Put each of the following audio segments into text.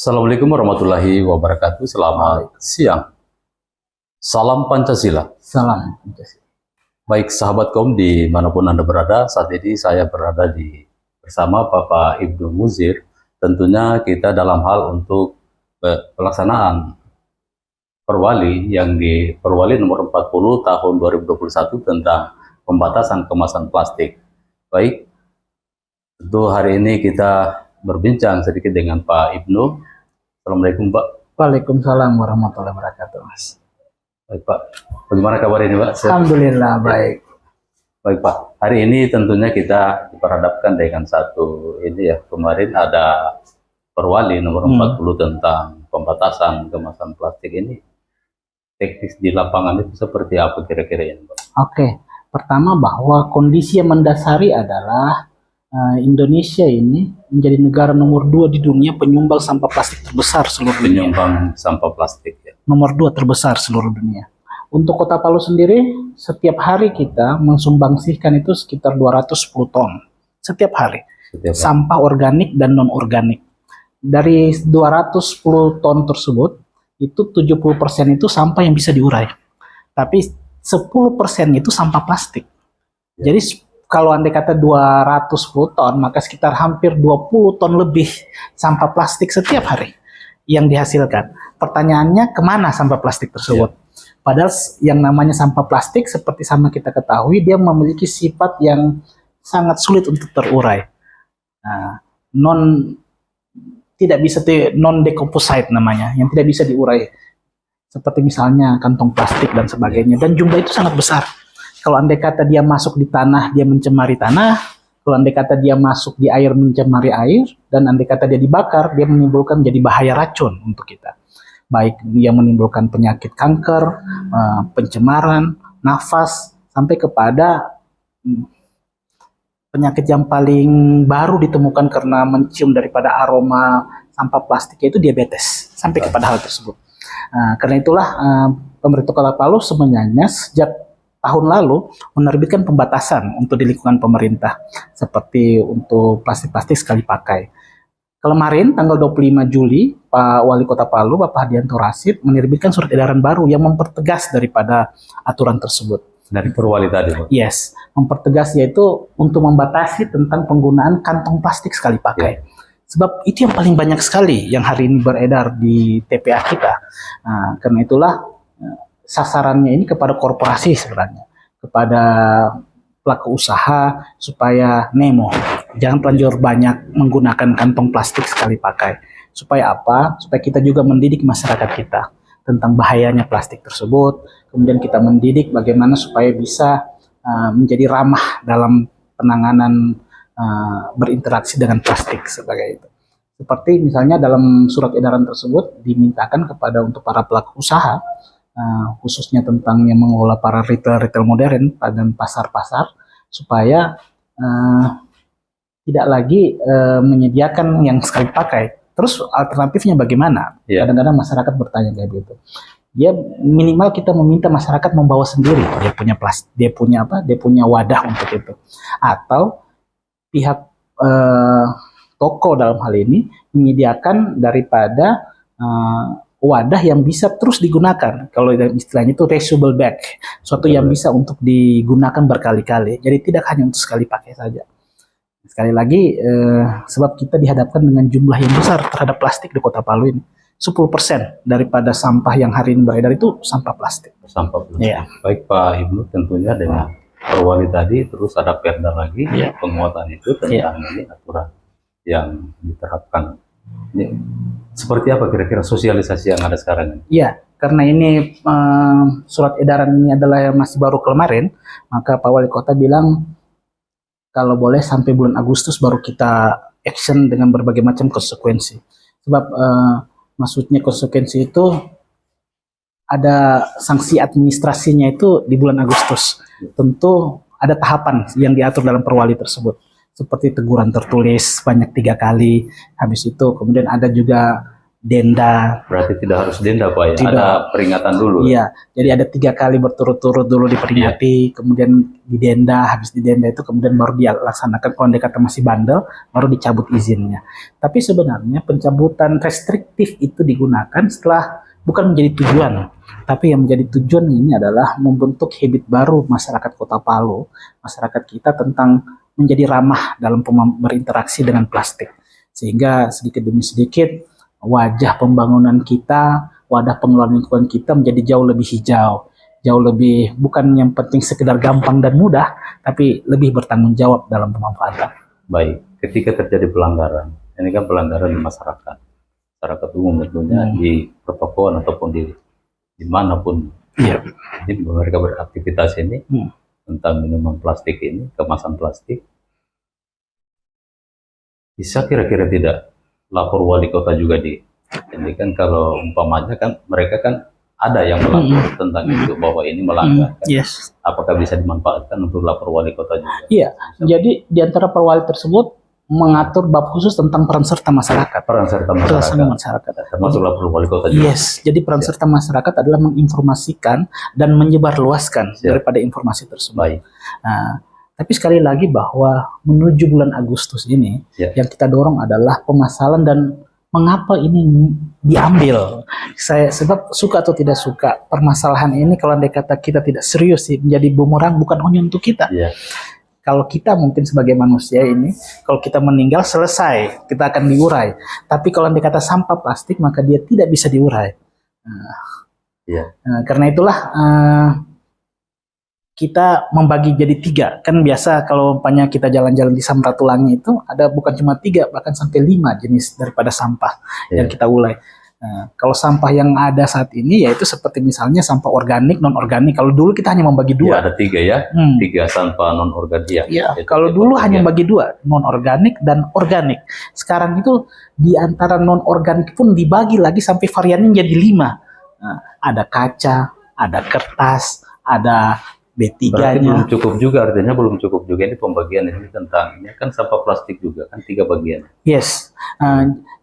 Assalamualaikum warahmatullahi wabarakatuh. Selamat siang. Salam Pancasila. Salam. Baik sahabat kaum dimanapun Anda berada, saat ini saya berada bersama Bapak Ibnu Muzir. Tentunya kita dalam hal untuk pelaksanaan Perwali yang di Perwali nomor 40 tahun 2021 tentang pembatasan kemasan plastik. Baik, tentu hari ini kita berbincang sedikit dengan Pak Ibnu. Assalamualaikum Pak. Waalaikumsalam warahmatullahi wabarakatuh, Mas. Baik Pak, bagaimana kabar ini Pak? Alhamdulillah baik. Baik Pak, hari ini tentunya kita diperhadapkan dengan satu ini ya, kemarin ada Perwali nomor 40 tentang pembatasan kemasan plastik ini. Teknis di lapangan itu seperti apa kira-kira ini Pak? Oke, pertama bahwa kondisi yang mendasari adalah Indonesia ini menjadi negara nomor 2 di dunia penyumbang sampah plastik terbesar seluruh dunia. Penyumbang sampah plastik ya. Nomor 2 terbesar seluruh dunia. Untuk Kota Palu sendiri, setiap hari kita mensumbangsihkan itu sekitar 210 ton. Setiap hari. Sampah organik dan non-organik. Dari 210 ton tersebut, itu 70% itu sampah yang bisa diurai. Tapi 10% itu sampah plastik. Ya. Jadi kalau andai kata 210 ton, maka sekitar hampir 20 ton lebih sampah plastik setiap hari yang dihasilkan. Pertanyaannya, kemana sampah plastik tersebut? Ya. Padahal yang namanya sampah plastik, seperti sama kita ketahui, dia memiliki sifat yang sangat sulit untuk terurai. Nah, non-decomposite namanya, yang tidak bisa diurai. Seperti misalnya kantong plastik dan sebagainya. Dan jumlah itu sangat besar. Kalau andai kata dia masuk di tanah, dia mencemari tanah. Kalau andai kata dia masuk di air, mencemari air. Dan andai kata dia dibakar, dia menimbulkan jadi bahaya racun untuk kita. Baik dia menimbulkan penyakit kanker, pencemaran, nafas, sampai kepada penyakit yang paling baru ditemukan karena mencium daripada aroma sampah plastik, yaitu diabetes. Sampai kepada hal tersebut. Karena itulah pemerintah Kota Palu sebenarnya sejak tahun lalu menerbitkan pembatasan untuk di lingkungan pemerintah seperti untuk plastik-plastik sekali pakai. Kemarin tanggal 25 Juli Pak Wali Kota Palu Bapak Hadianto Rashid menerbitkan surat edaran baru yang mempertegas daripada aturan tersebut. Dari Perwali tadi Pak? Yes, mempertegas yaitu untuk membatasi tentang penggunaan kantong plastik sekali pakai. Sebab itu yang paling banyak sekali yang hari ini beredar di TPA kita. Karena itulah sasarannya ini kepada korporasi sebenarnya, kepada pelaku usaha supaya jangan terlanjur banyak menggunakan kantong plastik sekali pakai. Supaya apa? Supaya kita juga mendidik masyarakat kita tentang bahayanya plastik tersebut. Kemudian kita mendidik bagaimana supaya bisa menjadi ramah dalam penanganan berinteraksi dengan plastik sebagai itu. Seperti misalnya dalam surat edaran tersebut dimintakan kepada untuk para pelaku usaha, khususnya tentang yang mengelola para retail modern dan pasar-pasar, supaya tidak lagi menyediakan yang sekali pakai. Terus alternatifnya bagaimana? Kadang-kadang masyarakat bertanya kayak gitu. Dia minimal kita meminta masyarakat membawa sendiri dia punya plastik, dia punya wadah untuk itu. Atau pihak toko dalam hal ini menyediakan daripada wadah yang bisa terus digunakan. Kalau istilahnya itu reusable bag, suatu yang bisa untuk digunakan berkali-kali. Jadi tidak hanya untuk sekali pakai saja. Sekali lagi, sebab kita dihadapkan dengan jumlah yang besar terhadap plastik di Kota Palu ini. 10% daripada sampah yang hari ini beredar itu sampah plastik. Sampah plastik. Ya. Baik Pak Ibnu, tentunya dengan Perwali tadi terus ada Perda lagi, penguatan itu tentang ini aturan yang diterapkan. Ini seperti apa kira-kira sosialisasi yang ada sekarang ini? Iya, karena ini surat edaran ini adalah yang masih baru kemarin, maka Pak Wali Kota bilang kalau boleh sampai bulan Agustus baru kita action dengan berbagai macam konsekuensi. Sebab maksudnya konsekuensi itu ada sanksi administrasinya itu di bulan Agustus. Tentu ada tahapan yang diatur dalam Perwali tersebut. Seperti teguran tertulis banyak 3 kali, habis itu kemudian ada juga denda. Berarti tidak harus denda Pak ya? Tidak. Ada peringatan dulu. Iya, jadi ada 3 kali berturut-turut dulu diperingati, kemudian didenda, habis didenda itu kemudian baru dilaksanakan. Kalau dia kata masih bandel, baru dicabut izinnya. Tapi sebenarnya pencabutan restriktif itu digunakan setelah bukan menjadi tujuan, tapi yang menjadi tujuan ini adalah membentuk habit baru masyarakat Kota Palu, masyarakat kita tentang menjadi ramah dalam berinteraksi dengan plastik. Sehingga sedikit demi sedikit wajah pembangunan kita, wadah pengelolaan lingkungan kita menjadi jauh lebih hijau, jauh lebih bukan yang penting sekedar gampang dan mudah, tapi lebih bertanggung jawab dalam pemanfaatan. Baik, ketika terjadi pelanggaran, ini kan pelanggaran di masyarakat umum tentunya di pertokoan ataupun di dimanapun jadi mereka beraktivitas ini tentang minuman plastik ini, kemasan plastik, bisa kira-kira tidak lapor wali kota juga ini kan kalau umpamanya kan mereka kan ada yang melapor tentang itu bahwa ini melanggar kan? Apakah bisa dimanfaatkan untuk lapor wali kota juga? Iya, jadi di antara perwali tersebut mengatur bab khusus tentang peran serta masyarakat. Peran serta masyarakat. Termasuk lapor wali kota juga. Jadi peran serta masyarakat adalah menginformasikan dan menyebarluaskan daripada informasi tersebut. Baik. Nah, tapi sekali lagi bahwa menuju bulan Agustus ini yang kita dorong adalah pemasalan dan mengapa ini diambil. Sebab suka atau tidak suka permasalahan ini kalau andai kata kita tidak serius sih menjadi bumerang bukan hanya untuk kita. Kalau kita mungkin sebagai manusia ini, kalau kita meninggal selesai, kita akan diurai. Tapi kalau andai kata sampah plastik maka dia tidak bisa diurai. Karena itulah kita membagi jadi 3. Kan biasa kalau umpamanya kita jalan-jalan di Samratulangi itu ada bukan cuma 3, bahkan sampai 5 jenis daripada sampah yang kita ulai. Kalau sampah yang ada saat ini yaitu seperti misalnya sampah organik, non organik. Kalau dulu kita hanya membagi 2. Ada 3 ya, 3 sampah non organik. Kalau dulu hanya membagi 2, non organik dan organik. Sekarang itu di antara non organik pun dibagi lagi sampai variannya jadi 5. Ada kaca, ada kertas, ada B3-nya. Berarti belum cukup juga, artinya belum cukup juga ini pembagian ini tentang ini kan sampah plastik juga kan 3 bagian.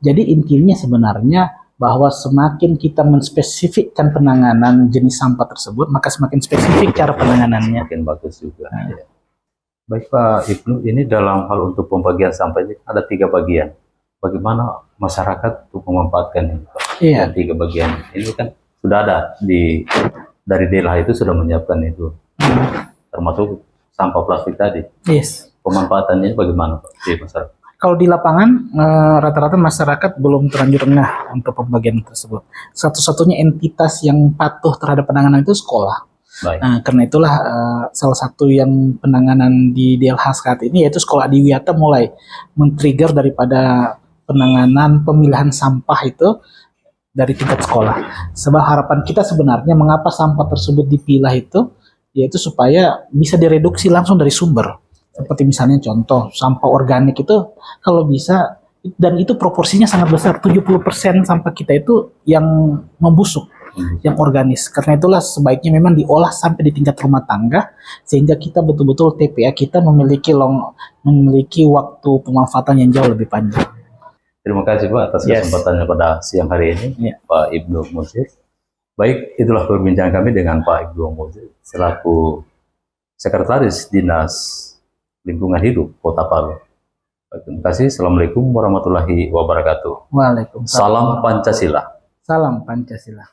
Jadi intinya sebenarnya bahwa semakin kita menspesifikkan penanganan jenis sampah tersebut, maka semakin spesifik cara penanganannya. Semakin bagus juga. Baik Pak Ibnu, ini dalam hal untuk pembagian sampah ini ada 3 bagian. Bagaimana masyarakat untuk memanfaatkan ini Pak? 3 bagian ini kan sudah ada dari DLH itu sudah menyiapkan itu. Termasuk sampah plastik tadi. Pemanfaatannya bagaimana Pak di masyarakat? Kalau di lapangan rata-rata masyarakat belum terlanjur ngeh untuk pembagian tersebut. Satu-satunya entitas yang patuh terhadap penanganan itu sekolah. Karena itulah salah satu yang penanganan di DLH saat ini yaitu Sekolah Adiwiyata mulai men-trigger daripada penanganan pemilahan sampah itu dari tingkat sekolah. Sebab harapan kita sebenarnya mengapa sampah tersebut dipilah itu yaitu supaya bisa direduksi langsung dari sumber. Seperti misalnya contoh sampah organik itu kalau bisa, dan itu proporsinya sangat besar, 70% sampah kita itu yang membusuk, yang organis. Karena itulah sebaiknya memang diolah sampai di tingkat rumah tangga sehingga kita betul-betul TPA kita memiliki waktu pemanfaatan yang jauh lebih panjang. Terima kasih Pak atas kesempatannya pada siang hari ini, Pak Ibnu Muzir. Baik, itulah perbincangan kami dengan Pak Ibnu Muzir selaku Sekretaris Dinas Lingkungan Hidup Kota Palu. Terima kasih. Assalamualaikum warahmatullahi wabarakatuh. Waalaikumsalam. Salam Pancasila. Salam Pancasila.